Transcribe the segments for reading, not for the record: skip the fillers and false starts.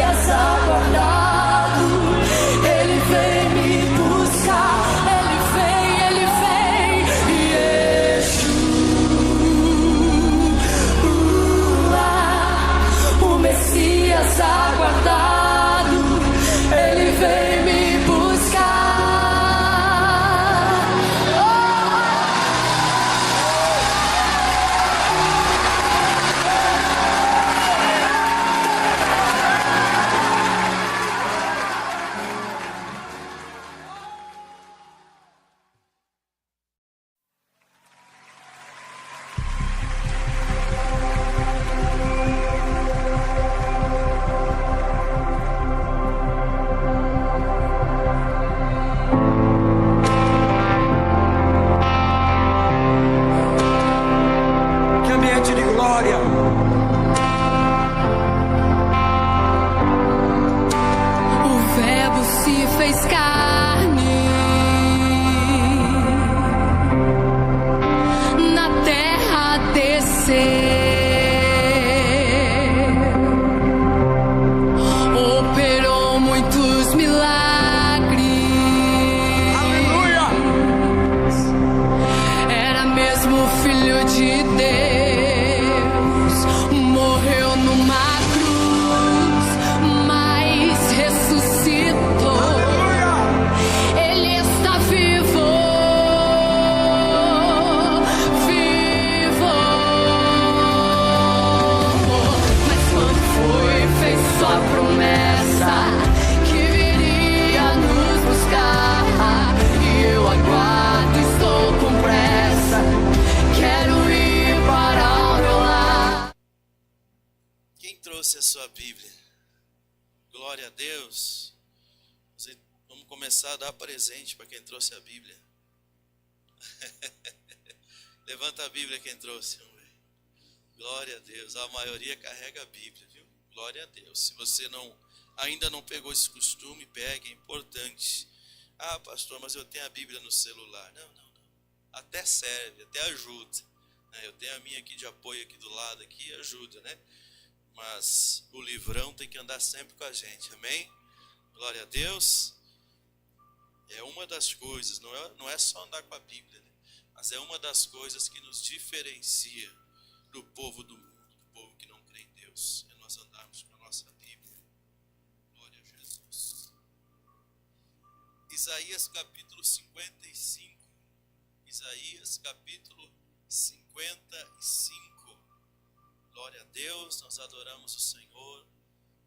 Messias aguardado, ele vem me buscar, ele vem, Yeshua, o Messias aguardado, ele vem me buscar. Que ambiente de glória. O Verbo se fez carne, na terra desceu, operou muitos milagres. Aleluia. Era mesmo filho de Deus, morreu numa cruz, mas ressuscitou. Aleluia. Ele está vivo, vivo. Mas quando foi, fez sua promessa que viria nos buscar. E eu aguardo, estou com pressa, quero ir para o meu lar. Quem trouxe a sua Bíblia? Glória a Deus. Vamos começar a dar presente para quem trouxe a Bíblia. Levanta a Bíblia quem trouxe. Vamos ver. Glória a Deus. A maioria carrega a Bíblia, viu? Glória a Deus. Se você ainda não pegou esse costume, pegue, é importante. Ah, pastor, mas eu tenho a Bíblia no celular. Não. Até serve, até ajuda. Eu tenho a minha aqui de apoio aqui do lado, aqui ajuda, né? Mas o livrão tem que andar sempre com a gente, amém? Glória a Deus. É uma das coisas, não é só andar com a Bíblia, né? Mas é uma das coisas que nos diferencia do povo do mundo, do povo que não crê em Deus. É nós andarmos com a nossa Bíblia. Glória a Jesus. Isaías capítulo 55. Isaías capítulo 55. Glória a Deus, nós adoramos o Senhor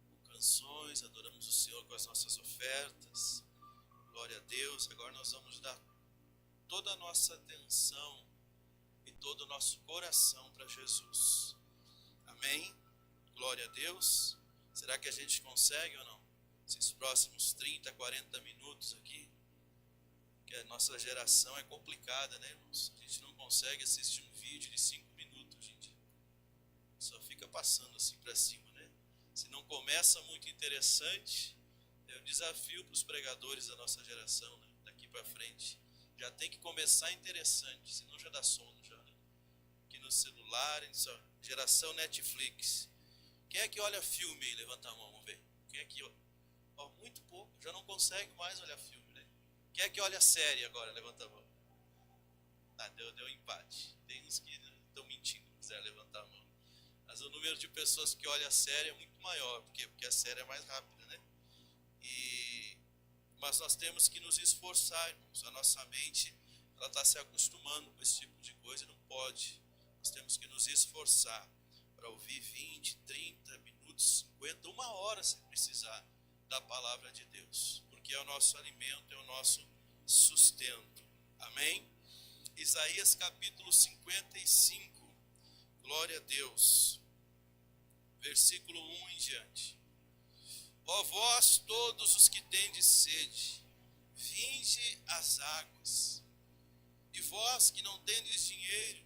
com canções, adoramos o Senhor com as nossas ofertas. Glória a Deus. Agora nós vamos dar toda a nossa atenção e todo o nosso coração para Jesus. Amém? Glória a Deus. Será que a gente consegue ou não? Esses próximos 30, 40 minutos aqui. Que a nossa geração é complicada, né, irmãos? A gente não consegue assistir um vídeo de 5 minutos, gente. Só fica passando assim para cima, né? Se não começa muito interessante, é um desafio para os pregadores da nossa geração, né? Daqui para frente. Já tem que começar interessante, senão já dá sono já, né? Aqui no celular, geração Netflix. Quem é que olha filme aí? Levanta a mão, vamos ver. Quem é que ó, muito pouco, já não consegue mais olhar filme, né? Quem é que olha série agora? Levanta a mão. Ah, deu empate. Tem uns que estão mentindo, não quiser levantar a mão. Mas o número de pessoas que olham a série é muito maior. Por quê? Porque a série é mais rápida, né? Mas nós temos que nos esforçar, irmãos. A nossa mente, ela está se acostumando com esse tipo de coisa e não pode. Nós temos que nos esforçar para ouvir 20, 30 minutos, 50, uma hora se precisar da palavra de Deus. Porque é o nosso alimento, é o nosso sustento. Amém? Isaías capítulo 55. Glória a Deus. Versículo 1 em diante. Ó vós todos os que tendes sede, vinde às águas. E vós que não tendes dinheiro,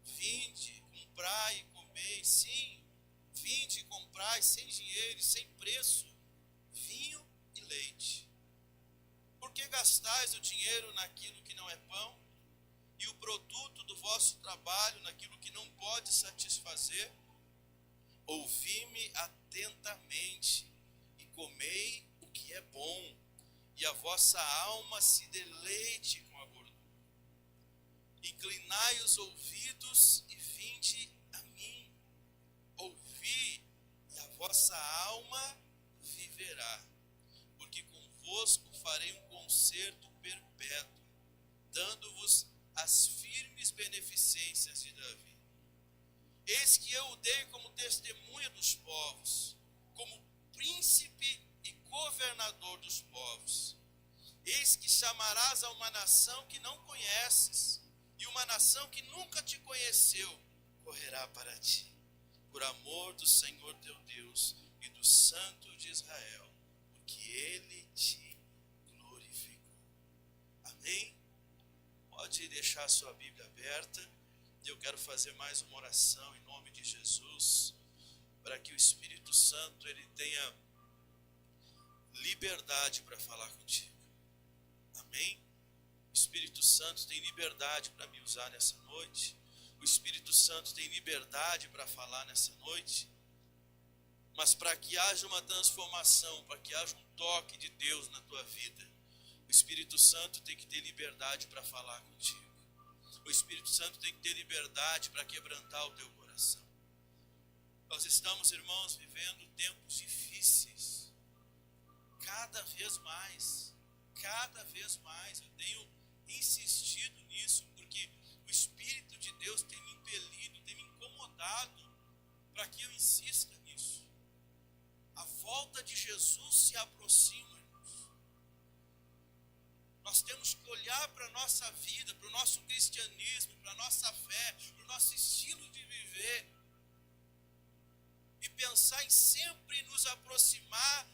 vinde, comprai e comei. Sim, vinde e comprai sem dinheiro e sem preço, vinho e leite. Por que gastais o dinheiro naquilo que não é pão, e o produto do vosso trabalho naquilo que não pode satisfazer? Ouvi-me atentamente, a vossa alma se deleite com a gordura. Inclinai os ouvidos e vinde a mim. Ouvi, e a vossa alma viverá. Porque convosco farei um concerto perpétuo, dando-vos as firmes beneficências de Davi. Eis que eu o dei como testemunha dos povos, como príncipe e governador dos povos. Eis que chamarás a uma nação que não conheces, e uma nação que nunca te conheceu correrá para ti, por amor do Senhor teu Deus e do Santo de Israel, porque ele te glorificou. Amém? Pode deixar a sua Bíblia aberta. Eu quero fazer mais uma oração em nome de Jesus, para que o Espírito Santo ele tenha liberdade para falar contigo. Amém? O Espírito Santo tem liberdade para me usar nessa noite. O Espírito Santo tem liberdade para falar nessa noite. Mas para que haja uma transformação, para que haja um toque de Deus na tua vida, o Espírito Santo tem que ter liberdade para falar contigo. O Espírito Santo tem que ter liberdade para quebrantar o teu coração. Nós estamos, irmãos, vivendo tempos difíceis. Cada vez mais, eu tenho insistido nisso, porque o Espírito de Deus tem me impelido, tem me incomodado para que eu insista nisso. A volta de Jesus se aproxima, irmãos. Nós temos que olhar para a nossa vida, para o nosso cristianismo, para a nossa fé, para o nosso estilo de viver e pensar em sempre nos aproximar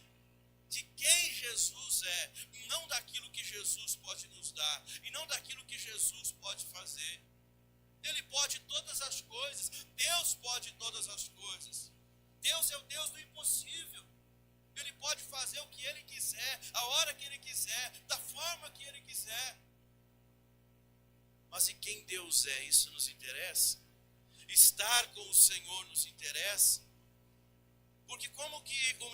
de quem Jesus é, não daquilo que Jesus pode nos dar, e não daquilo que Jesus pode fazer. Ele pode todas as coisas, Deus pode todas as coisas. Deus é o Deus do impossível. Ele pode fazer o que Ele quiser, a hora que Ele quiser, da forma que Ele quiser. Mas e quem Deus é? Isso nos interessa? Estar com o Senhor nos interessa? Porque como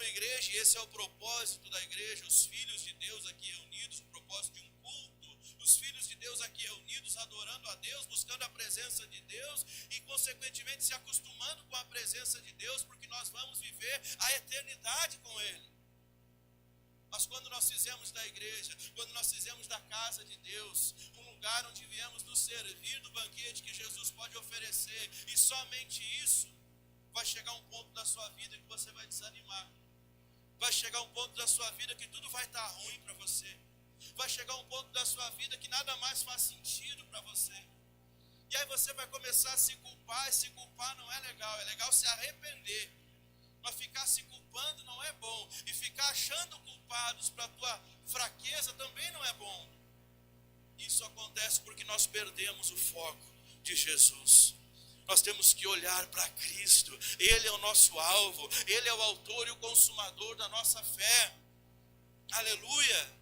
igreja, e esse é o propósito da igreja, os filhos de Deus aqui reunidos, o propósito de um culto, os filhos de Deus aqui reunidos, adorando a Deus, buscando a presença de Deus e consequentemente se acostumando com a presença de Deus, porque nós vamos viver a eternidade com Ele. Mas quando nós fizemos da igreja, quando nós fizemos da casa de Deus, um lugar onde viemos nos servir do banquete que Jesus pode oferecer, e somente isso, vai chegar um ponto da sua vida que você vai desanimar. Vai chegar um ponto da sua vida que tudo vai estar ruim para você. Vai chegar um ponto da sua vida que nada mais faz sentido para você. E aí você vai começar a se culpar, e se culpar não é legal se arrepender. Mas ficar se culpando não é bom. E ficar achando culpados para a tua fraqueza também não é bom. Isso acontece porque nós perdemos o foco de Jesus. Nós temos que olhar para Cristo. Ele é o nosso alvo. Ele é o autor e o consumador da nossa fé. Aleluia!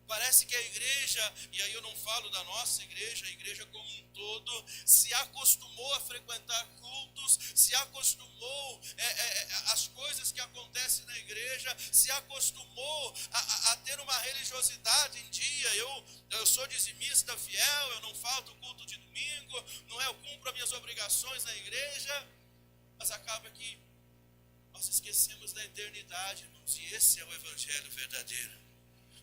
Parece que a igreja, e aí eu não falo da nossa igreja, a igreja como um todo, se acostumou a frequentar cultos, se acostumou às coisas que acontecem na igreja, se acostumou a ter uma religiosidade em dia. Eu sou dizimista fiel, eu não falto o culto de domingo, eu cumpro as minhas obrigações na igreja, mas acaba que nós esquecemos da eternidade, irmãos, e esse é o evangelho verdadeiro.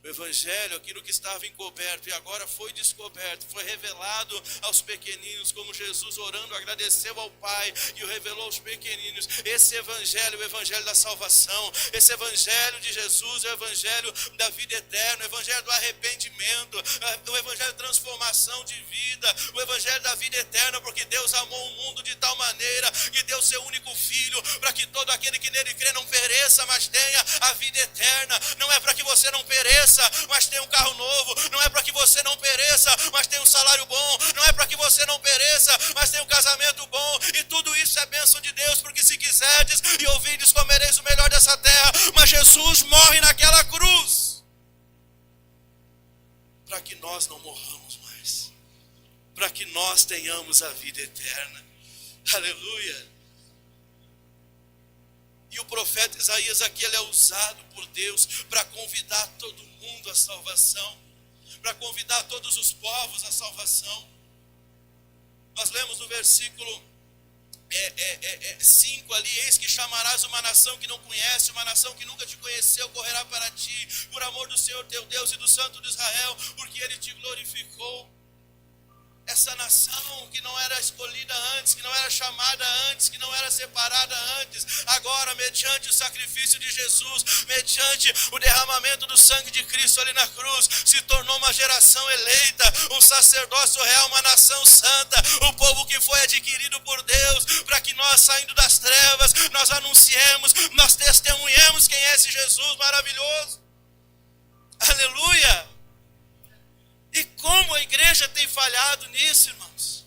O evangelho, aquilo que estava encoberto e agora foi descoberto, foi revelado aos pequeninos, como Jesus orando agradeceu ao Pai e o revelou aos pequeninos. Esse evangelho é o evangelho da salvação. Esse evangelho de Jesus é o evangelho da vida eterna, o evangelho do arrependimento, o evangelho da transformação de vida, o evangelho da vida eterna, porque Deus amou o mundo de tal maneira que deu seu único Filho, para que todo aquele que nele crê não pereça, mas tenha a vida eterna. Não é para que você não pereça, mas tem um carro novo. Não é para que você não pereça, mas tem um salário bom. Não é para que você não pereça, mas tem um casamento bom. E tudo isso é bênção de Deus, porque se quiserdes e ouvirdes, comereis o melhor dessa terra. Mas Jesus morre naquela cruz para que nós não morramos mais, para que nós tenhamos a vida eterna. Aleluia! E o profeta Isaías aqui, ele é usado por Deus para convidar todo mundo à salvação, para convidar todos os povos à salvação. Nós lemos no versículo 5 ali: eis que chamarás uma nação que não conhece, uma nação que nunca te conheceu, correrá para ti, por amor do Senhor teu Deus e do Santo de Israel, porque Ele te glorificou. Essa nação que não era escolhida antes, que não era chamada antes, que não era separada antes, agora, mediante o sacrifício de Jesus, mediante o derramamento do sangue de Cristo ali na cruz, se tornou uma geração eleita, um sacerdócio real, uma nação santa, um povo que foi adquirido por Deus, para que nós, saindo das trevas, nós anunciemos, nós testemunhemos quem é esse Jesus maravilhoso. Aleluia! E como a igreja tem falhado nisso, irmãos?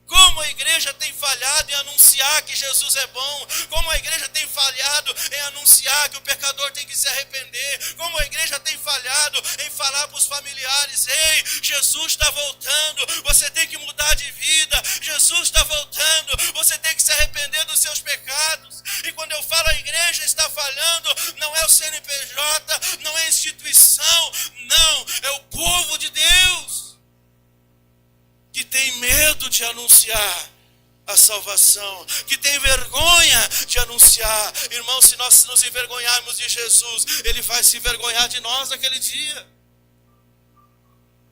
Como a igreja tem falhado em anunciar que Jesus é bom? Como a igreja tem falhado em anunciar que o pecador tem que se arrepender? Como a igreja tem falhado em falar para os familiares: ei, Jesus está voltando, você tem que mudar de vida, Jesus está voltando, você tem que se arrepender dos seus pecados. E quando eu falo a igreja está falhando, não é o CNPJ, não é a instituição, não, é o povo de Deus, que tem medo de anunciar a salvação, que tem vergonha de anunciar. Irmão, se nós nos envergonharmos de Jesus, Ele vai se envergonhar de nós naquele dia.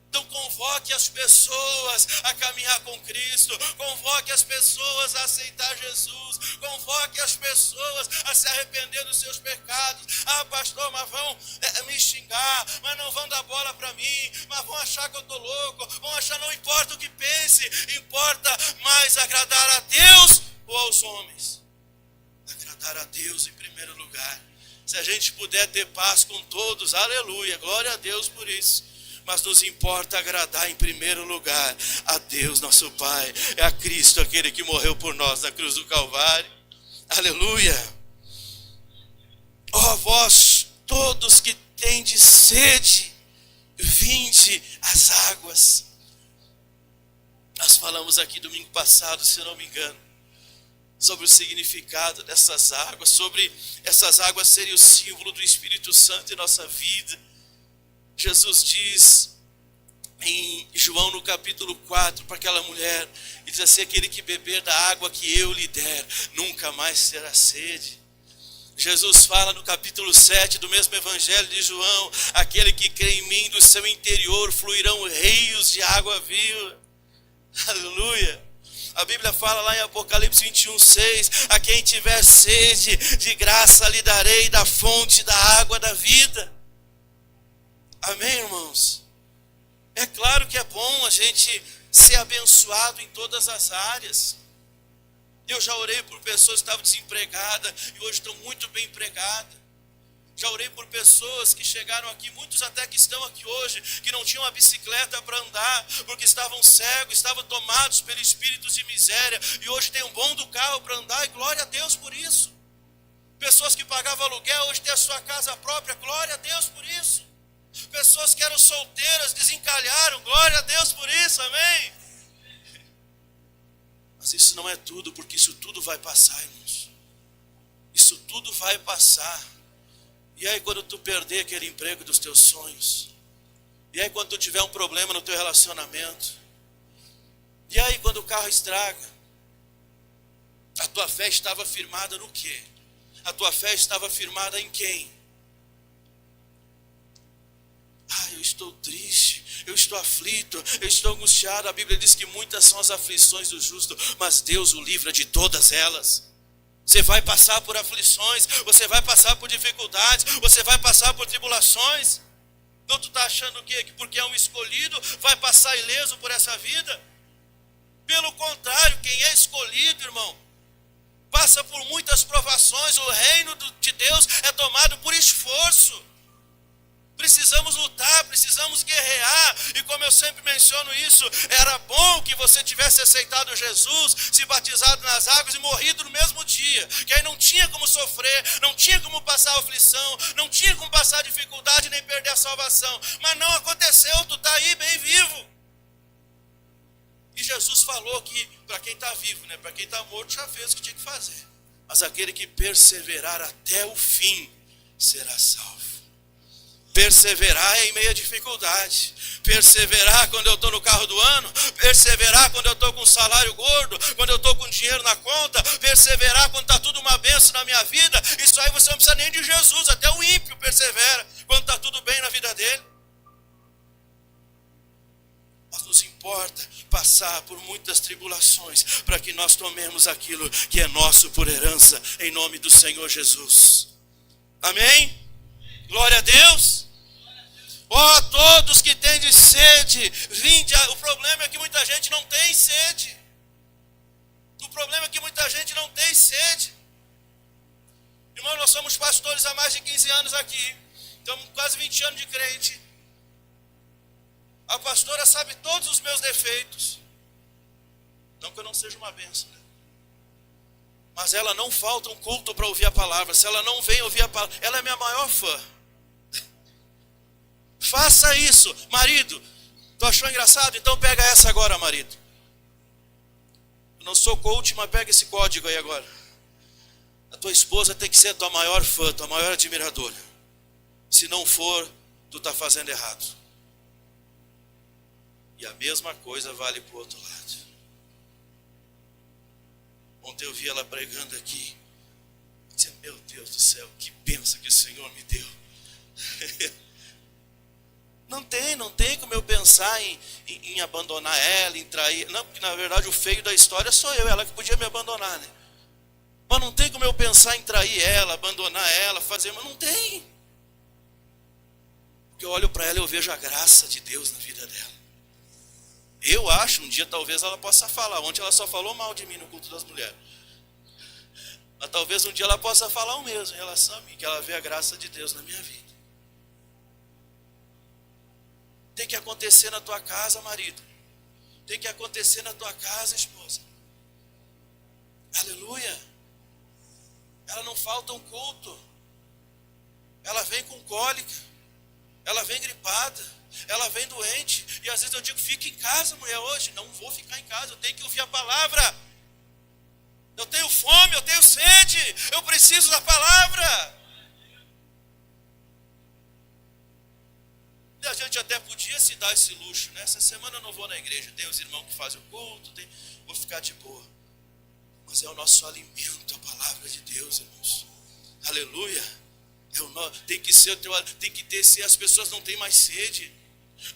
Então convoque as pessoas a caminhar com Cristo, convoque as pessoas a aceitar Jesus, convoque as pessoas a se arrepender dos seus pecados. Ah, pastor, mas vão me xingar, mas não vão dar bola para mim, mas vão achar que eu estou louco, vão achar, não importa o que pense, importa mais agradar a Deus ou aos homens. Agradar a Deus em primeiro lugar. Se a gente puder ter paz com todos, aleluia, glória a Deus por isso. Mas nos importa agradar em primeiro lugar a Deus nosso Pai, é a Cristo, aquele que morreu por nós na cruz do Calvário. Aleluia. Ó vós todos que tendes sede, vinde às águas. Nós falamos aqui domingo passado, se eu não me engano, sobre o significado dessas águas, sobre essas águas serem o símbolo do Espírito Santo em nossa vida. Jesus diz em João no capítulo 4 para aquela mulher, ele diz assim: aquele que beber da água que eu lhe der, nunca mais terá sede. Jesus fala no capítulo 7 do mesmo evangelho de João: aquele que crê em mim, do seu interior fluirão rios de água viva. Aleluia. A Bíblia fala lá em Apocalipse 21:6: a quem tiver sede, de graça lhe darei da fonte da água da vida. Amém, irmãos? É claro que é bom a gente ser abençoado em todas as áreas. Eu já orei por pessoas que estavam desempregadas e hoje estão muito bem empregadas. Já orei por pessoas que chegaram aqui, muitos até que estão aqui hoje, que não tinham uma bicicleta para andar, porque estavam cegos, estavam tomados pelo espírito de miséria, e hoje tem um bom do carro para andar, e glória a Deus por isso. Pessoas que pagavam aluguel, hoje têm a sua casa própria, glória a Deus por isso. Pessoas que eram solteiras, desencalharam, glória a Deus por isso, amém? Mas isso não é tudo, porque isso tudo vai passar, irmãos. Isso tudo vai passar. E aí quando tu perder aquele emprego dos teus sonhos, e aí quando tu tiver um problema no teu relacionamento, e aí quando o carro estraga, a tua fé estava firmada no quê? A tua fé estava firmada em quem? Eu estou triste, eu estou aflito, eu estou angustiado. A Bíblia diz que muitas são as aflições do justo, mas Deus o livra de todas elas. Você vai passar por aflições, você vai passar por dificuldades, você vai passar por tribulações. Então tu está achando o quê? Que porque é um escolhido vai passar ileso por essa vida? Pelo contrário, quem é escolhido, irmão, passa por muitas provações. O reino de Deus é tomado por esforço. Precisamos lutar, precisamos guerrear. E como eu sempre menciono isso, era bom que você tivesse aceitado Jesus, se batizado nas águas e morrido no mesmo dia, que aí não tinha como sofrer, não tinha como passar aflição, não tinha como passar dificuldade nem perder a salvação. Mas não aconteceu, tu está aí bem vivo. E Jesus falou que para quem está vivo, para quem está morto já fez o que tinha que fazer. mas aquele que perseverar até o fim será salvo. Perseverar em meio à dificuldade, perseverar quando eu estou no carro do ano, perseverar quando eu estou com salário gordo, quando eu estou com dinheiro na conta, perseverar quando está tudo uma bênção na minha vida. Isso aí você não precisa nem de Jesus, até o ímpio persevera quando está tudo bem na vida dele. Mas nos importa passar por muitas tribulações para que nós tomemos aquilo que é nosso por herança, em nome do Senhor Jesus. Amém? Glória a Deus. Ó, todos que têm de sede, vinde. O problema é que muita gente não tem sede. O problema é que muita gente não tem sede. Irmão, nós somos pastores há mais de 15 anos aqui. Estamos quase 20 anos de crente. A pastora sabe todos os meus defeitos. Não que eu não seja uma bênção, né? Mas ela não falta um culto para ouvir a palavra. Se ela não vem ouvir a palavra, ela é minha maior fã. Faça isso, marido. Tu achou engraçado? Então pega essa agora, marido. Eu não sou coach, mas pega esse código aí agora. A tua esposa tem que ser a tua maior fã, tua maior admiradora. Se não for, tu está fazendo errado. E a mesma coisa vale para o outro lado. Ontem eu vi ela pregando aqui. Eu disse, meu Deus do céu, que bênção que o Senhor me deu. Não tem como eu pensar em abandonar ela, em trair. Não, porque na verdade o feio da história sou eu, ela que podia me abandonar, né? Mas não tem como eu pensar em trair ela, abandonar ela, fazer, mas não tem. Porque eu olho para ela e eu vejo a graça de Deus na vida dela. Eu acho, um dia talvez ela possa falar. Ontem ela só falou mal de mim no culto das mulheres. Mas talvez um dia ela possa falar o mesmo em relação a mim, que ela vê a graça de Deus na minha vida. Tem que acontecer na tua casa, marido. Tem que acontecer na tua casa, esposa. Aleluia. Ela não falta um culto. Ela vem com cólica. Ela vem gripada. Ela vem doente. E às vezes eu digo, fica em casa, mulher, hoje. Não vou ficar em casa, eu tenho que ouvir a palavra. Eu tenho fome, eu tenho sede. Eu preciso da palavra. E a gente até podia se dar esse luxo, né? Essa semana eu não vou na igreja, tem os irmãos que fazem o culto, vou ficar de boa. Mas é o nosso alimento, a palavra de Deus, irmãos. Aleluia. Tem que ser as pessoas não têm mais sede.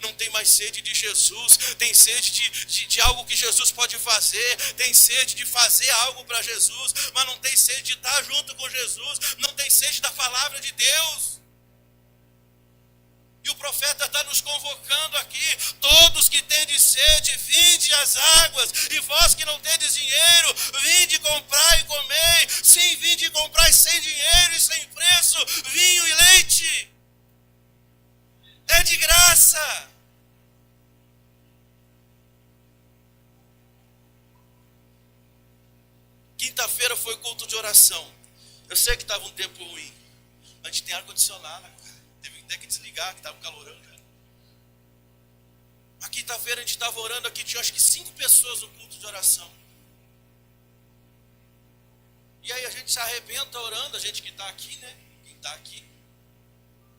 Não tem mais sede de Jesus, tem sede de algo que Jesus pode fazer, tem sede de fazer algo para Jesus, mas não tem sede de estar junto com Jesus, não tem sede da palavra de Deus. E o profeta está nos convocando aqui, todos que tendes sede, vinde às águas, e vós que não tendes dinheiro, vinde comprar e comei, sim, vinde comprar sem dinheiro e sem preço, vinho e leite, é de graça. Quinta-feira foi culto de oração, eu sei que estava um tempo ruim, a gente tem ar-condicionado, teve até que desligar, que estava um calorão já. A quinta-feira a gente estava orando aqui, tinha acho que 5 pessoas no culto de oração. E aí a gente se arrebenta orando, a gente que está aqui, né? Quem está aqui.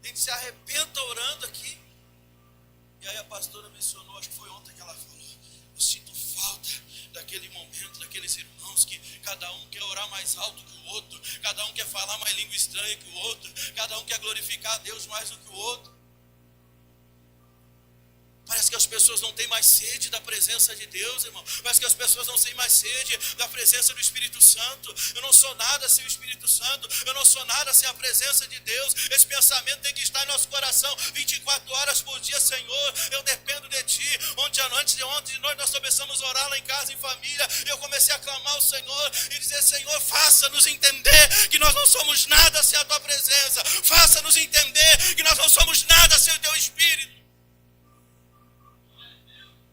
A gente se arrebenta orando aqui. E aí a pastora mencionou, acho que foi ontem que ela falou, eu sinto falta daquele momento, daqueles irmãos que cada um quer orar mais alto que o outro, cada um quer falar mais língua estranha que o outro, cada um quer glorificar a Deus mais do que o outro. Parece que as pessoas não têm mais sede da presença de Deus, irmão. Parece que as pessoas não têm mais sede da presença do Espírito Santo. Eu não sou nada sem o Espírito Santo. Eu não sou nada sem a presença de Deus. Esse pensamento tem que estar em nosso coração 24 horas por dia. Senhor, eu dependo de Ti. Antes de ontem nós começamos a orar lá em casa, em família. Eu comecei a clamar ao Senhor e dizer, Senhor, faça-nos entender que nós não somos nada sem a Tua presença. Faça-nos entender que nós não somos nada sem o Teu Espírito.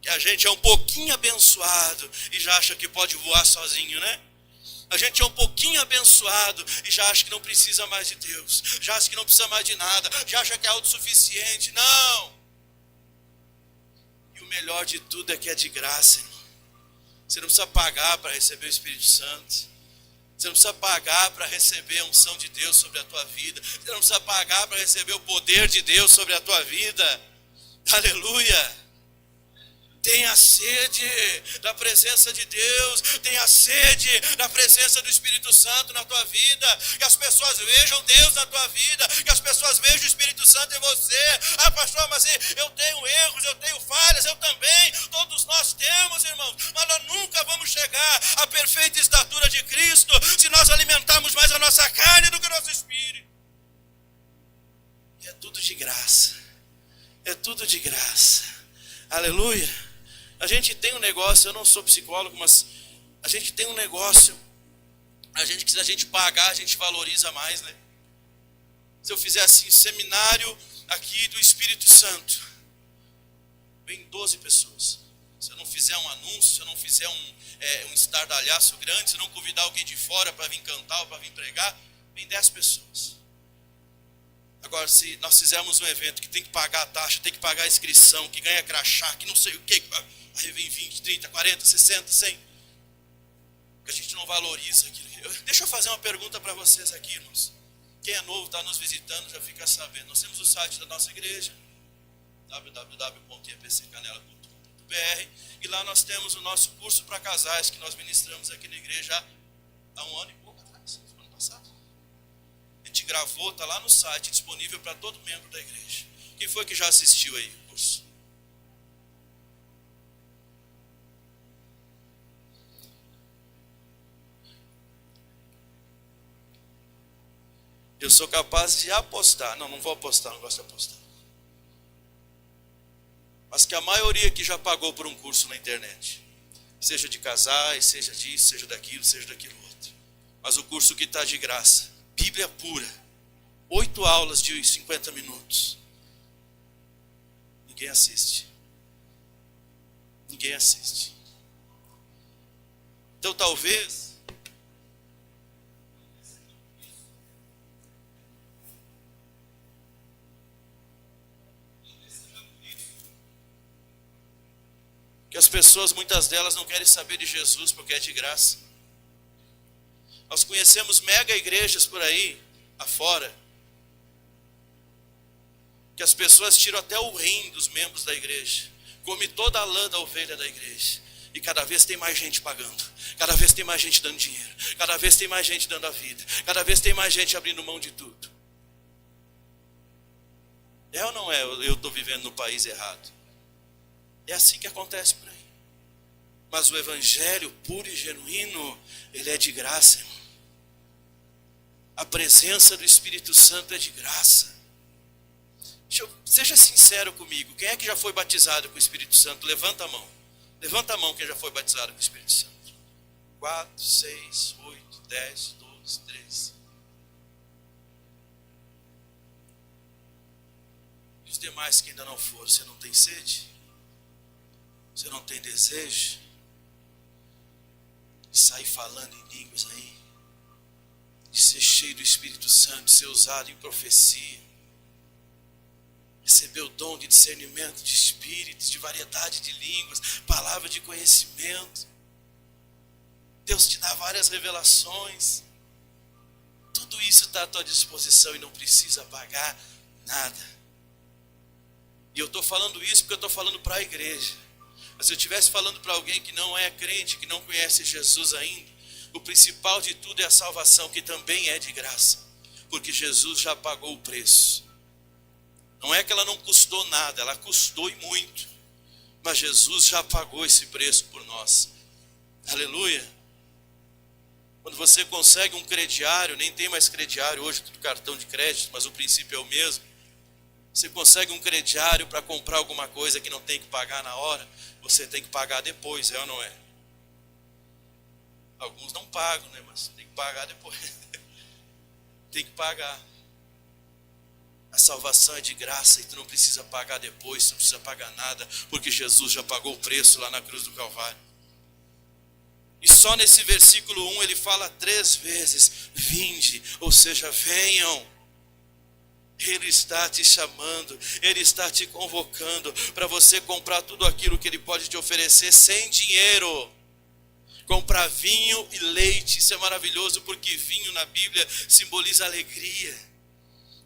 Que a gente é um pouquinho abençoado e já acha que pode voar sozinho, né? A gente é um pouquinho abençoado e já acha que não precisa mais de Deus, já acha que não precisa mais de nada, já acha que é autossuficiente. Não! E o melhor de tudo é que é de graça, irmão. Você não precisa pagar para receber o Espírito Santo. Você não precisa pagar para receber a unção de Deus sobre a tua vida. Você não precisa pagar para receber o poder de Deus sobre a tua vida. Aleluia. Tenha sede da presença de Deus, tenha sede da presença do Espírito Santo na tua vida, que as pessoas vejam Deus na tua vida, que as pessoas vejam o Espírito Santo em você. Ah, pastor, mas eu tenho erros, eu tenho falhas, eu também, todos nós temos, irmãos, mas nós nunca vamos chegar à perfeita estatura de Cristo se nós alimentarmos mais a nossa carne do que o nosso espírito. E é tudo de graça, é tudo de graça, aleluia. A gente tem um negócio, eu não sou psicólogo, mas a gente tem um negócio, que se a gente pagar, a gente valoriza mais, né? Se eu fizer assim, seminário aqui do Espírito Santo, vem 12 pessoas. Se eu não fizer um anúncio, se eu não fizer um estardalhaço grande, se eu não convidar alguém de fora para vir cantar ou para vir pregar, vem 10 pessoas. Agora, se nós fizermos um evento que tem que pagar a taxa, tem que pagar a inscrição, que ganha crachá, que não sei o quê, aí vem 20, 30, 40, 60, 100. Porque a gente não valoriza aquilo. Deixa eu fazer uma pergunta para vocês aqui, irmãos. Quem é novo, está nos visitando, já fica sabendo. Nós temos o site da nossa igreja, www.ipccanela.com.br, e lá nós temos o nosso curso para casais, que nós ministramos aqui na igreja há um ano e pouco atrás, ano passado. A gente gravou, está lá no site, disponível para todo membro da igreja. Quem foi que já assistiu aí o curso? Eu sou capaz de apostar, não vou apostar, não gosto de apostar. Mas que a maioria que já pagou por um curso na internet, seja de casais, seja disso, seja daquilo outro. Mas o curso que está de graça, Bíblia pura, 8 aulas de 50 minutos. Ninguém assiste. Ninguém assiste. Então talvez que as pessoas, muitas delas, não querem saber de Jesus porque é de graça. Nós conhecemos mega igrejas por aí, afora, que as pessoas tiram até o rim dos membros da igreja, come toda a lã da ovelha da igreja, e cada vez tem mais gente pagando, cada vez tem mais gente dando dinheiro, cada vez tem mais gente dando a vida, cada vez tem mais gente abrindo mão de tudo. É ou não é? Eu estou vivendo no país errado. É assim que acontece por aí. Mas o evangelho puro e genuíno, ele é de graça, irmão. A presença do Espírito Santo é de graça. Seja sincero comigo. Quem é que já foi batizado com o Espírito Santo? Levanta a mão. Levanta a mão quem já foi batizado com o Espírito Santo. 4, 6, 8, 10, 12, 13. E os demais que ainda não foram, você não tem sede? Você não tem desejo de sair falando em línguas aí? De ser cheio do Espírito Santo, de ser usado em profecia? Receber o dom de discernimento de espíritos, de variedade de línguas, palavra de conhecimento. Deus te dá várias revelações. Tudo isso está à tua disposição e não precisa pagar nada. E eu estou falando isso porque eu estou falando para a igreja. Mas se eu estivesse falando para alguém que não é crente, que não conhece Jesus ainda, o principal de tudo é a salvação, que também é de graça, porque Jesus já pagou o preço. Não é que ela não custou nada, ela custou e muito, mas Jesus já pagou esse preço por nós. Aleluia. Quando você consegue um crediário, nem tem mais crediário hoje, tudo cartão de crédito, mas o princípio é o mesmo. Você consegue um crediário para comprar alguma coisa que não tem que pagar na hora, você tem que pagar depois, é ou não é? Alguns não pagam, né? Mas tem que pagar depois. Tem que pagar. A salvação é de graça e tu não precisa pagar depois, tu não precisa pagar nada, porque Jesus já pagou o preço lá na cruz do Calvário. E só nesse versículo 1 ele fala 3 vezes, vinde, ou seja, venham. Ele está te chamando, Ele está te convocando para você comprar tudo aquilo que Ele pode te oferecer sem dinheiro. comprar vinho e leite. Isso é maravilhoso, porque vinho na Bíblia simboliza alegria.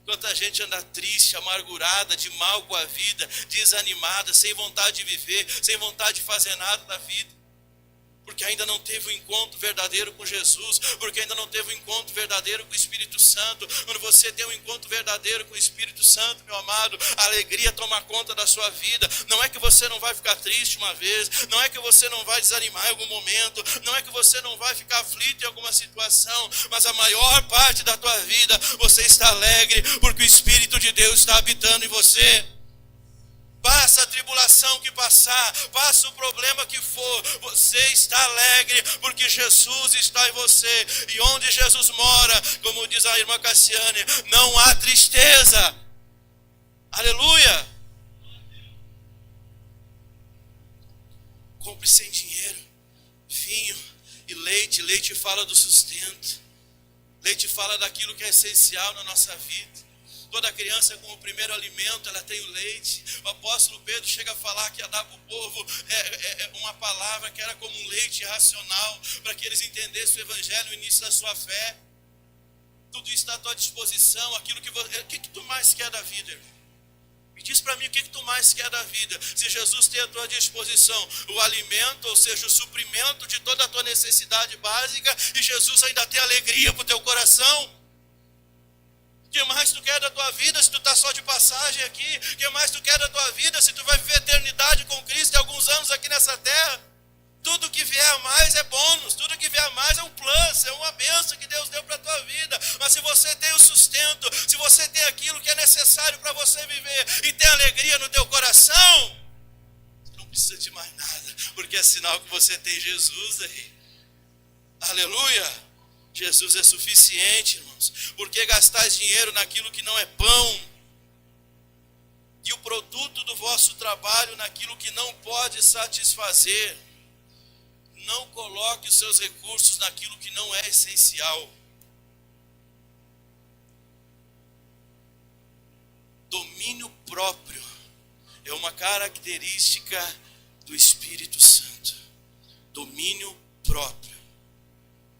Quanta gente anda triste, amargurada, de mal com a vida, desanimada, sem vontade de viver, sem vontade de fazer nada da vida. Porque ainda não teve um encontro verdadeiro com Jesus, porque ainda não teve um encontro verdadeiro com o Espírito Santo. Quando você tem um encontro verdadeiro com o Espírito Santo, meu amado, a alegria toma conta da sua vida. Não é que você não vai ficar triste uma vez, não é que você não vai desanimar em algum momento, não é que você não vai ficar aflito em alguma situação, mas a maior parte da tua vida você está alegre, porque o Espírito de Deus está habitando em você. Passa a tribulação que passar, passa o problema que for, você está alegre, porque Jesus está em você. E onde Jesus mora, como diz a irmã Cassiane, não há tristeza. Aleluia! Compre sem dinheiro vinho e leite. Leite fala do sustento, leite fala daquilo que é essencial na nossa vida. Toda criança, como primeiro alimento, ela tem o leite. O apóstolo Pedro chega a falar que ia dar para o povo uma palavra que era como um leite racional, para que eles entendessem o evangelho, o início da sua fé. Tudo isso está à tua disposição. Aquilo que o que tu mais quer da vida, irmão? Me diz para mim o que tu mais quer da vida. Se Jesus tem à tua disposição o alimento, ou seja, o suprimento de toda a tua necessidade básica, e Jesus ainda tem alegria para o teu coração. O que mais tu quer da tua vida se tu está só de passagem aqui? O que mais tu quer da tua vida se tu vai viver a eternidade com Cristo e alguns anos aqui nessa terra? Tudo que vier a mais é bônus, tudo que vier a mais é um plus, é uma bênção que Deus deu para a tua vida. Mas se você tem o sustento, se você tem aquilo que é necessário para você viver e tem alegria no teu coração, você não precisa de mais nada, porque é sinal que você tem Jesus aí. Aleluia! Jesus é suficiente, irmãos. Por que gastais dinheiro naquilo que não é pão? E o produto do vosso trabalho naquilo que não pode satisfazer. Não coloque os seus recursos naquilo que não é essencial. Domínio próprio é uma característica do Espírito Santo. Domínio próprio.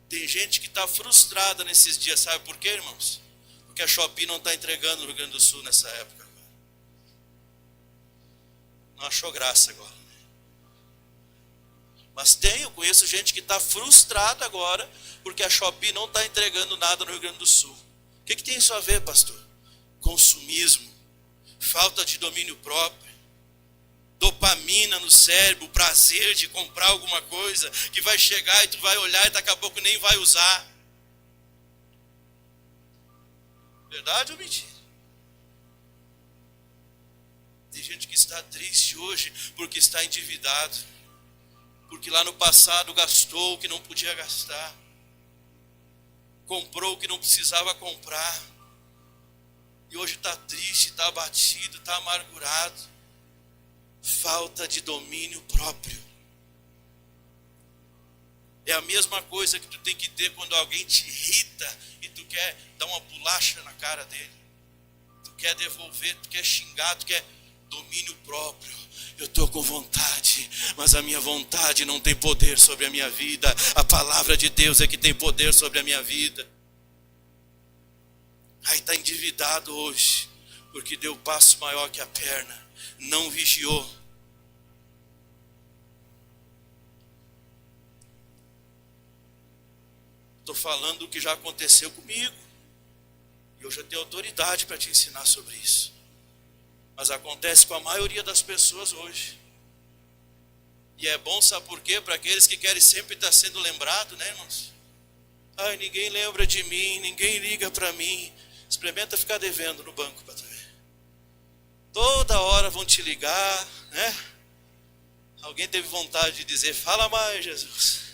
Tem gente que está frustrada nesses dias, sabe por quê, irmãos? Porque a Shopee não está entregando no Rio Grande do Sul nessa época. Não achou graça agora. Mas eu conheço gente que está frustrada agora, porque a Shopee não está entregando nada no Rio Grande do Sul. O que tem isso a ver, pastor? Consumismo, falta de domínio próprio. Dopamina no cérebro, o prazer de comprar alguma coisa que vai chegar e tu vai olhar e daqui a pouco nem vai usar. Verdade ou mentira? Tem gente que está triste hoje porque está endividado, porque lá no passado gastou o que não podia gastar, comprou o que não precisava comprar, e hoje está triste, está abatido, está amargurado. Falta de domínio próprio. É a mesma coisa que tu tem que ter quando alguém te irrita e tu quer dar uma bolacha na cara dele. Tu quer devolver, tu quer xingar, tu quer domínio próprio. Eu estou com vontade, mas a minha vontade não tem poder sobre a minha vida. A palavra de Deus é que tem poder sobre a minha vida. Aí está endividado hoje, porque deu passo maior que a perna. Não vigiou. Estou falando do que já aconteceu comigo. E eu já tenho autoridade para te ensinar sobre isso. Mas acontece com a maioria das pessoas hoje. E é bom, sabe por quê? Para aqueles que querem sempre estar sendo lembrados, né, irmãos? Ai, ninguém lembra de mim, ninguém liga para mim. Experimenta ficar devendo no banco para tu ver. Toda hora vão te ligar, né? Alguém teve vontade de dizer, fala mais, Jesus.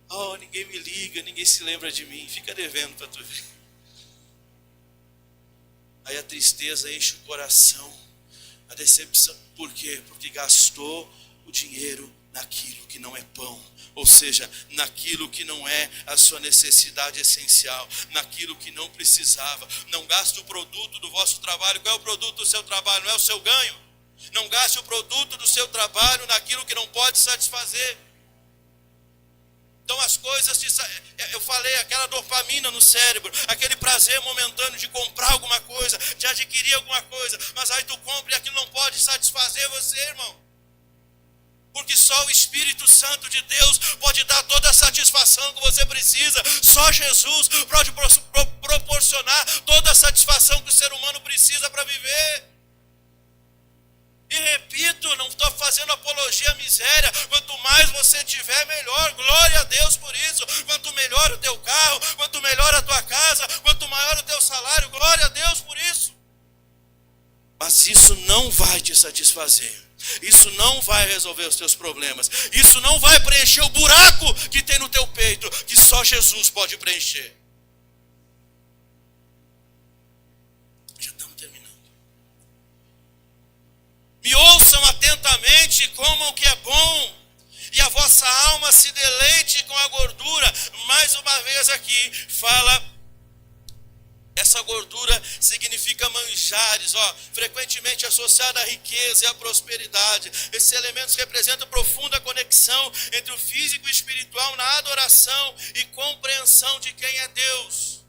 Oh, ninguém me liga, ninguém se lembra de mim. Fica devendo para tu ver. Aí a tristeza enche o coração. A decepção. Por quê? Porque gastou o dinheiro naquilo que não é pão. Ou seja, naquilo que não é a sua necessidade essencial, naquilo que não precisava. Não gaste o produto do vosso trabalho. Qual é o produto do seu trabalho? Não é o seu ganho. Não gaste o produto do seu trabalho naquilo que não pode satisfazer. Então as coisas, eu falei, aquela dopamina no cérebro, aquele prazer momentâneo de comprar alguma coisa, de adquirir alguma coisa, mas aí tu compra e aquilo não pode satisfazer você, irmão. Porque só o Espírito Santo de Deus pode dar toda a satisfação que você precisa. Só Jesus pode proporcionar toda a satisfação que o ser humano precisa para viver. E repito, não estou fazendo apologia à miséria. Quanto mais você tiver, melhor. Glória a Deus por isso. Quanto melhor o teu carro, quanto melhor a tua casa, quanto maior o teu salário, glória a Deus por isso. Mas isso não vai te satisfazer. Isso não vai resolver os teus problemas. Isso não vai preencher o buraco que tem no teu peito, que só Jesus pode preencher. Já estamos terminando. Me ouçam atentamente, comam o que é bom, e a vossa alma se deleite com a gordura. Mais uma vez aqui, fala, essa gordura significa manjares, frequentemente associada à riqueza e à prosperidade. Esses elementos representam profunda conexão entre o físico e o espiritual na adoração e compreensão de quem é Deus.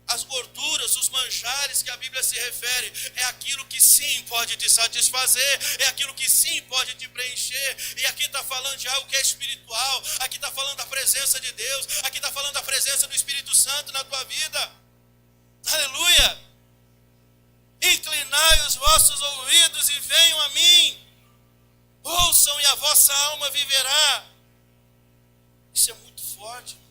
As gorduras, os manjares que a Bíblia se refere, é aquilo que sim pode te satisfazer, é aquilo que sim pode te preencher. E aqui está falando de algo que é espiritual, aqui está falando da presença de Deus, aqui está falando da presença do Espírito Santo na tua vida. Aleluia! Inclinai os vossos ouvidos e venham a mim, ouçam e a vossa alma viverá. Isso é muito forte.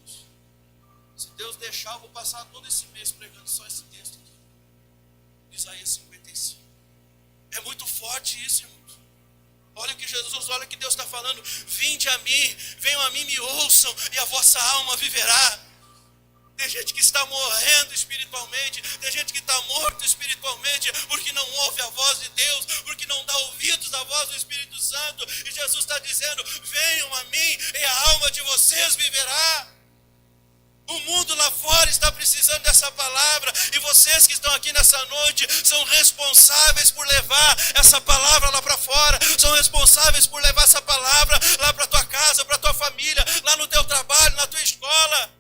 Se Deus deixar, eu vou passar todo esse mês pregando só esse texto aqui. Isaías 55. É muito forte isso, irmão. Olha o que Jesus, olha o que Deus está falando. Vinde a mim, venham a mim, me ouçam, e a vossa alma viverá. Tem gente que está morrendo espiritualmente, tem gente que está morto espiritualmente, porque não ouve a voz de Deus, porque não dá ouvidos à voz do Espírito Santo. E Jesus está dizendo, venham a mim, e a alma de vocês viverá. O mundo lá fora está precisando dessa palavra, e vocês que estão aqui nessa noite são responsáveis por levar essa palavra lá para fora, são responsáveis por levar essa palavra lá para tua casa, para tua família, lá no teu trabalho, na tua escola.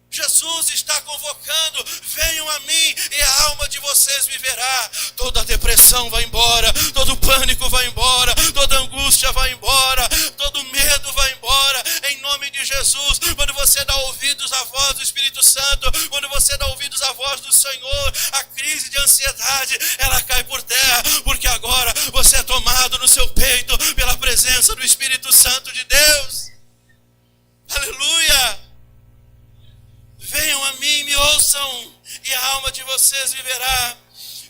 Jesus está convocando, venham a mim e a alma de vocês viverá. Toda a depressão vai embora, todo o pânico vai embora, toda a angústia vai embora, todo medo vai embora, em nome de Jesus. Quando você dá ouvidos à voz do Espírito Santo, quando você dá ouvidos à voz do Senhor, a crise de ansiedade, ela cai por terra, porque agora você é tomado no seu peito pela presença do Espírito Santo de Deus. Aleluia! Venham a mim, me ouçam, e a alma de vocês viverá,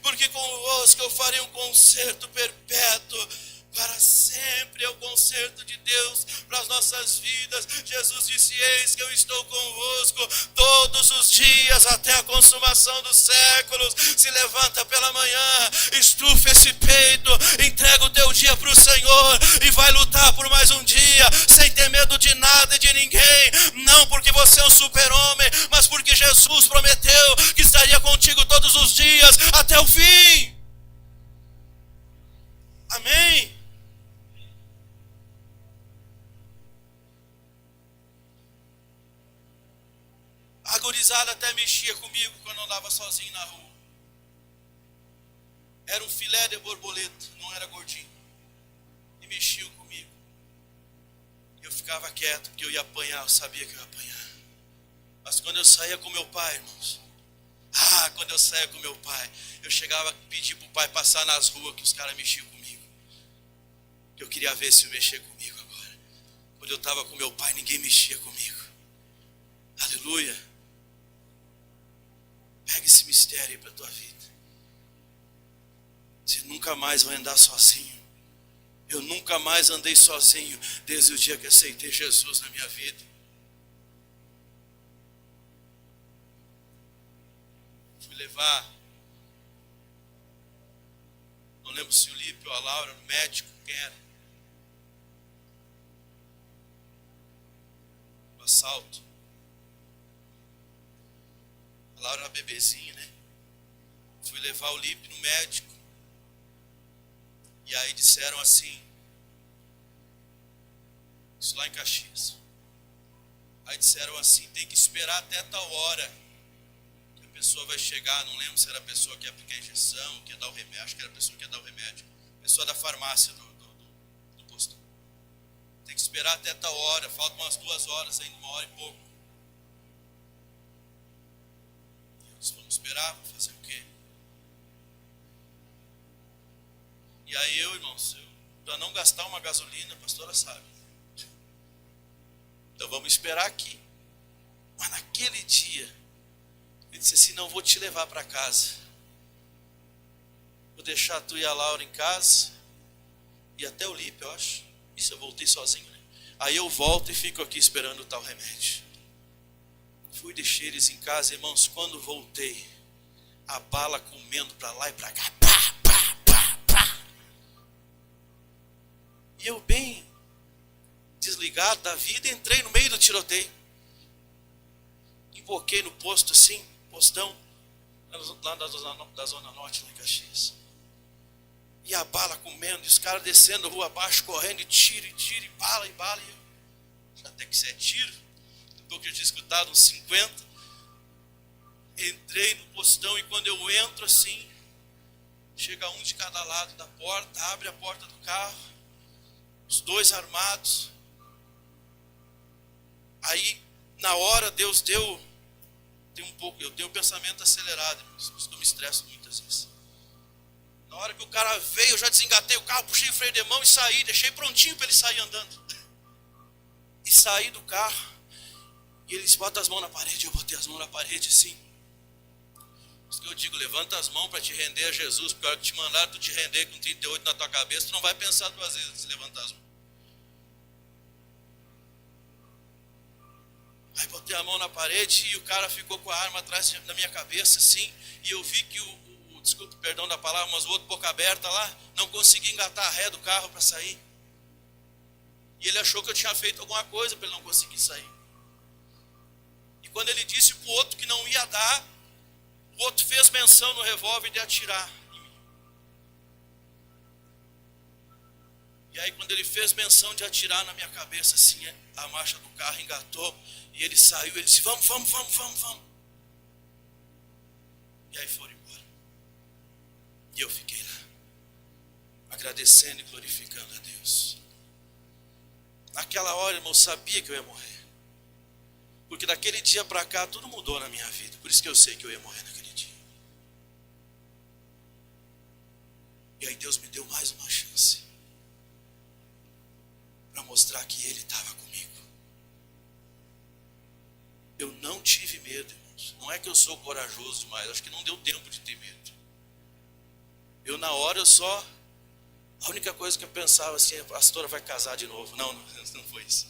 porque convosco eu farei um concerto perpétuo, para sempre é o concerto de Deus para as nossas vidas. Jesus disse, eis que eu estou convosco todos os dias até a consumação dos séculos. Se levanta pela manhã, estufa esse peito, entrega o teu dia para o Senhor e vai lutar por mais um dia, sem ter medo de nada e de ninguém, não porque você é um super-homem, mas porque Jesus prometeu que estaria contigo todos os dias até o fim. Amém? A gurizada até mexia comigo quando eu andava sozinho na rua. Era um filé de borboleta, não era gordinho. E mexiam comigo. Eu ficava quieto, porque eu ia apanhar, eu sabia que eu ia apanhar. Mas quando eu saía com meu pai, irmãos, quando eu saía com meu pai, eu chegava a pedir para o pai passar nas ruas, que os caras mexiam comigo. Eu queria ver se eu mexia comigo agora. Quando eu estava com meu pai, ninguém mexia comigo. Aleluia. Pega esse mistério aí para a tua vida. Você nunca mais vai andar sozinho. Eu nunca mais andei sozinho desde o dia que aceitei Jesus na minha vida. Fui levar, não lembro se o Lipe ou a Laura, no médico, quem era? O assalto. A Laura era bebezinha, né? Fui levar o Lipe no médico. E aí disseram assim, Isso lá em Caxias. Aí disseram assim, tem que esperar até tal hora que a pessoa vai chegar. Não lembro se era a pessoa que ia aplicar a injeção, que ia dar o remédio. Acho que era a pessoa que ia dar o remédio. Pessoa da farmácia do posto. Tem que esperar até tal hora. Faltam umas 2 horas ainda, 1 hora e pouco. E eu disse, vamos esperar, vamos fazer o quê? E aí eu, irmãos, para não gastar uma gasolina, a pastora sabe. Então vamos esperar aqui. Mas naquele dia, ele disse assim, não vou te levar para casa. Vou deixar tu e a Laura em casa. E até o Lipe, eu acho. Isso eu voltei sozinho, né? Aí eu volto e fico aqui esperando o tal remédio. Fui deixar eles em casa, irmãos, quando voltei, a bala comendo para lá e para cá. Pá, pá, pá, pá. E eu bem desligado da vida, entrei no meio do tiroteio. Emboquei no posto assim, postão, lá da Zona Norte, lá em Caxias. E a bala comendo, e os caras descendo a rua abaixo, correndo, e tiro, e bala, e bala. E eu, até que isso é tiro. Depois que eu tinha escutado uns 50. Entrei no postão, e quando eu entro assim, chega um de cada lado da porta, abre a porta do carro, os 2 armados. Aí, na hora, Deus deu um pouco, eu tenho um pensamento acelerado, por isso que eu me estresso muitas vezes. Na hora que o cara veio, eu já desengatei o carro, puxei o freio de mão e saí, deixei prontinho para ele sair andando. E saí do carro, e eles botam as mãos na parede, eu botei as mãos na parede assim. Por isso que eu digo, levanta as mãos para te render a Jesus, porque a hora que te mandar tu te render com 38 na tua cabeça, tu não vai pensar 2 vezes antes de levantar as mãos. Aí botei a mão na parede e o cara ficou com a arma atrás da minha cabeça assim, e eu vi que desculpe, perdão da palavra, mas o outro boca aberta lá, não conseguia engatar a ré do carro para sair. E ele achou que eu tinha feito alguma coisa para ele não conseguir sair. E quando ele disse para o outro que não ia dar, o outro fez menção no revólver de atirar em mim. E aí quando ele fez menção de atirar na minha cabeça assim, a marcha do carro engatou, e ele saiu, ele disse, vamos. E aí foram embora. E eu fiquei lá, agradecendo e glorificando a Deus. Naquela hora, irmão, eu sabia que eu ia morrer. Porque daquele dia para cá, tudo mudou na minha vida. Por isso que eu sei que eu ia morrer naquele dia. E aí Deus me deu mais uma chance. Para mostrar que Ele estava comigo. Eu não tive medo, irmãos. Não é que eu sou corajoso demais. Acho que não deu tempo de ter medo. Eu na hora, a única coisa que eu pensava assim, a pastora vai casar de novo. Não foi isso.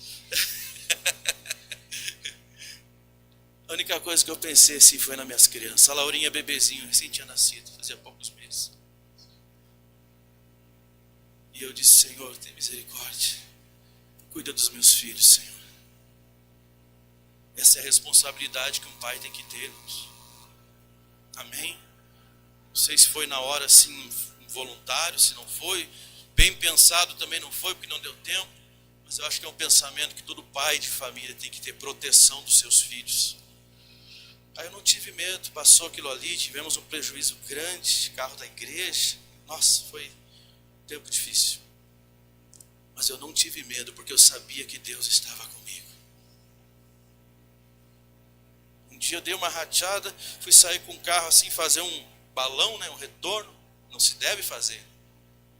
A única coisa que eu pensei assim foi nas minhas crianças. A Laurinha bebezinho, recém tinha nascido, fazia poucos meses. E eu disse, Senhor, tem misericórdia. Cuida dos meus filhos, Senhor. Essa é a responsabilidade que um pai tem que ter, irmãos. Amém? Não sei se foi na hora assim, voluntário, se não foi. Bem pensado também não foi, porque não deu tempo. Mas eu acho que é um pensamento que todo pai de família tem que ter proteção dos seus filhos. Aí eu não tive medo, passou aquilo ali, tivemos um prejuízo grande de carro da igreja. Nossa, foi um tempo difícil. Mas eu não tive medo, porque eu sabia que Deus estava comigo. Um dia eu dei uma rateada, fui sair com o carro assim, fazer um balão, né, um retorno. Não se deve fazer.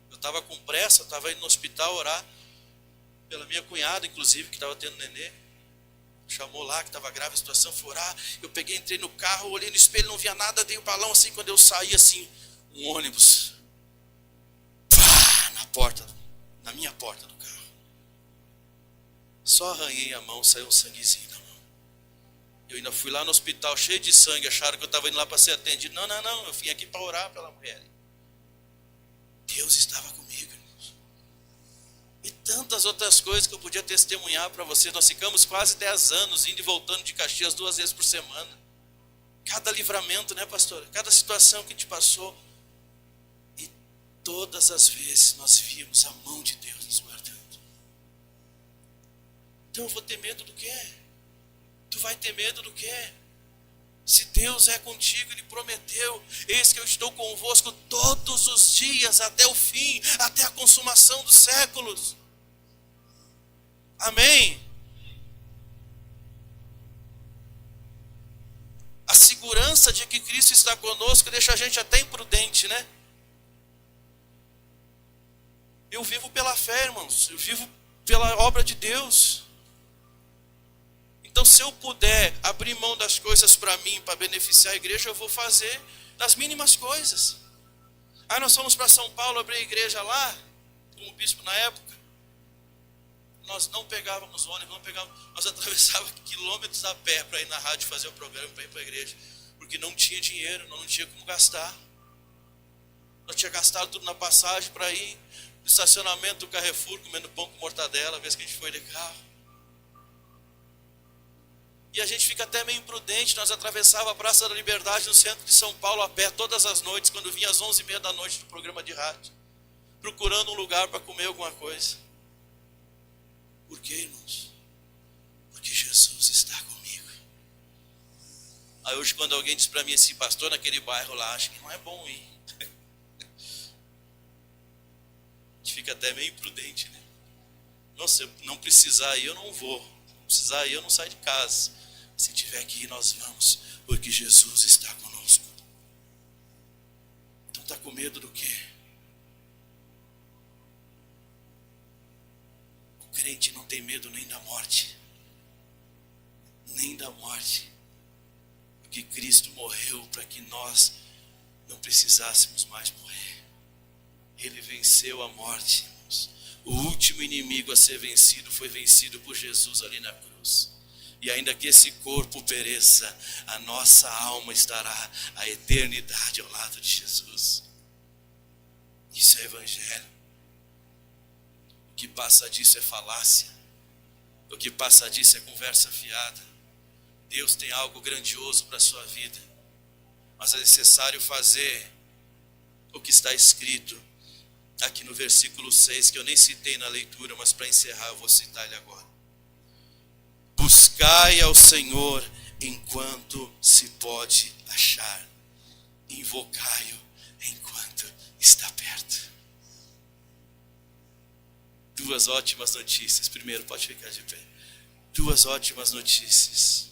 Eu estava com pressa, eu estava indo no hospital orar pela minha cunhada, inclusive, que estava tendo nenê. Chamou lá, que estava grave a situação, foi orar. Eu peguei, entrei no carro, olhei no espelho, não via nada, dei o balão assim, quando eu saí assim, um ônibus. Pá, na minha porta do carro. Só arranhei a mão, saiu um sanguezinho da mão. Eu ainda fui lá no hospital cheio de sangue, acharam que eu estava indo lá para ser atendido. Não, eu vim aqui para orar pela mulher. Deus estava comigo, irmãos. E tantas outras coisas que eu podia testemunhar para vocês. Nós ficamos quase 10 anos indo e voltando de Caxias 2 vezes por semana. Cada livramento, né, pastora? Cada situação que a gente passou. E todas as vezes nós víamos a mão de Deus nos guardando. Então eu vou ter medo do quê? Tu vai ter medo do quê? Se Deus é contigo, Ele prometeu: eis que eu estou convosco todos os dias, até o fim, até a consumação dos séculos. Amém? A segurança de que Cristo está conosco deixa a gente até imprudente, né? Eu vivo pela fé, irmãos. Eu vivo pela obra de Deus. Então, se eu puder abrir mão das coisas para mim, para beneficiar a igreja, eu vou fazer das mínimas coisas. Aí nós fomos para São Paulo, abrir a igreja lá, como bispo na época. Nós não pegávamos ônibus, nós atravessávamos quilômetros a pé para ir na rádio fazer o programa, para ir para a igreja. Porque não tinha dinheiro, não tinha como gastar. Nós tinha gastado tudo na passagem para ir no estacionamento do Carrefour, comendo pão com mortadela, a vez que a gente foi de carro. E a gente fica até meio imprudente. Nós atravessávamos a Praça da Liberdade no centro de São Paulo a pé todas as noites, quando vinha às 11h30 da noite do programa de rádio, procurando um lugar para comer alguma coisa. Por quê, irmãos? Porque Jesus está comigo. Aí hoje, quando alguém diz para mim assim: pastor, naquele bairro lá, acho que não é bom ir. A gente fica até meio imprudente, né? Não, se eu não precisar ir, eu não vou. Se não precisar ir, eu não saio de casa. Se tiver que ir, nós vamos, porque Jesus está conosco. Então está com medo do quê? O crente não tem medo nem da morte. Nem da morte. Porque Cristo morreu para que nós não precisássemos mais morrer. Ele venceu a morte, irmãos. O último inimigo a ser vencido foi vencido por Jesus ali na cruz. E ainda que esse corpo pereça, a nossa alma estará a eternidade ao lado de Jesus. Isso é evangelho. O que passa disso é falácia. O que passa disso é conversa fiada. Deus tem algo grandioso para a sua vida, mas é necessário fazer o que está escrito aqui no versículo 6, que eu nem citei na leitura, mas para encerrar eu vou citar ele agora. Buscai ao Senhor enquanto se pode achar, invocai-o enquanto está perto. Duas ótimas notícias. Primeiro, pode ficar de pé. Duas ótimas notícias.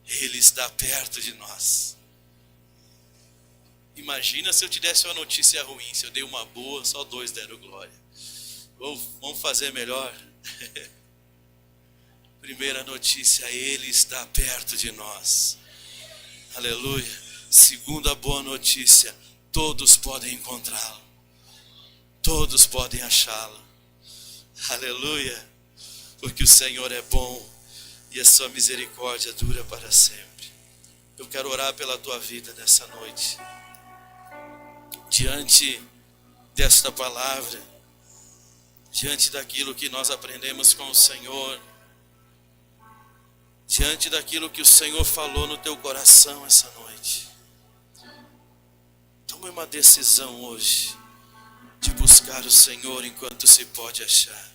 Ele está perto de nós. Imagina se eu te desse uma notícia ruim. Se eu dei uma boa, só 2 deram glória. Vamos fazer melhor. Primeira notícia: Ele está perto de nós. Aleluia. Segunda boa notícia: todos podem encontrá-lo. Todos podem achá-lo. Aleluia. Porque o Senhor é bom e a sua misericórdia dura para sempre. Eu quero orar pela tua vida nessa noite. Diante desta palavra, diante daquilo que nós aprendemos com o Senhor, diante daquilo que o Senhor falou no teu coração essa noite, tome uma decisão hoje de buscar o Senhor enquanto se pode achar,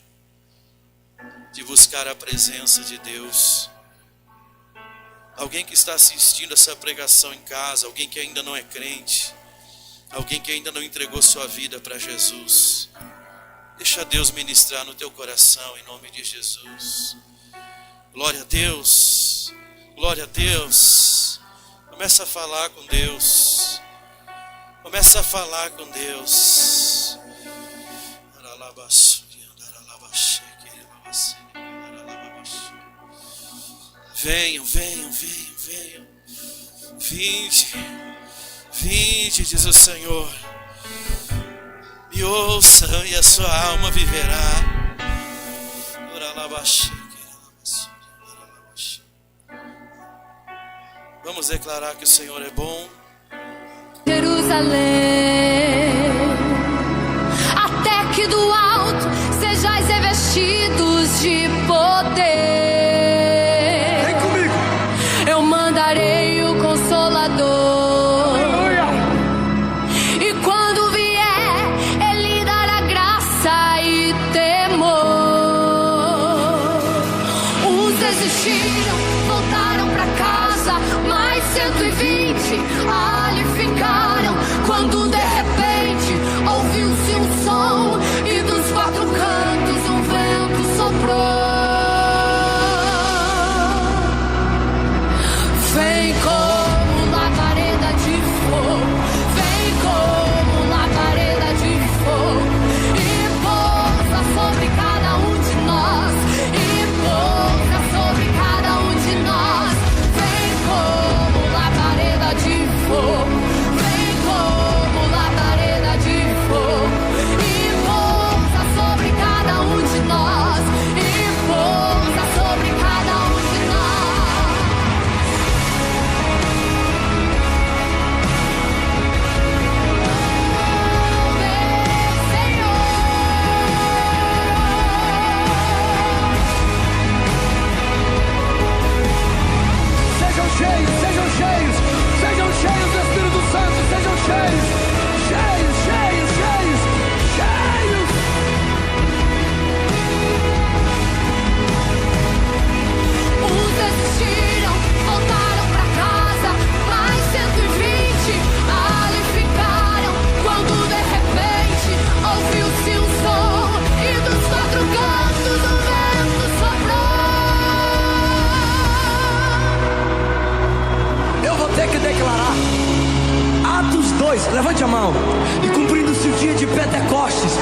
de buscar a presença de Deus. Alguém que está assistindo essa pregação em casa, alguém que ainda não é crente, alguém que ainda não entregou sua vida para Jesus, deixa Deus ministrar no teu coração em nome de Jesus. Glória a Deus, glória a Deus. Começa a falar com Deus, começa a falar com Deus. Venham, venham, venham, venham. Vinde, diz o Senhor. Me ouçam e a sua alma viverá. Vamos declarar que o Senhor é bom. Jerusalém, até que do alto sejais revestidos de poder. Vem comigo. Eu mandarei o Consolador. Aleluia. E quando vier, Ele dará graça e temor. ter que declarar. Atos 2, levante a mão. E cumprindo-se o dia de Pentecostes,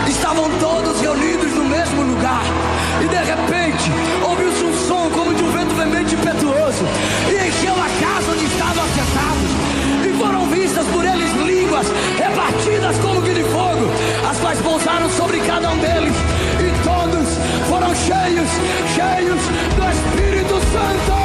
estavam todos reunidos no mesmo lugar. E de repente, ouviu-se um som como de um vento veemente e impetuoso, e encheu a casa onde estavam assentados. E foram vistas por eles línguas repartidas como que de fogo, as quais pousaram sobre cada um deles. E todos foram cheios do Espírito Santo.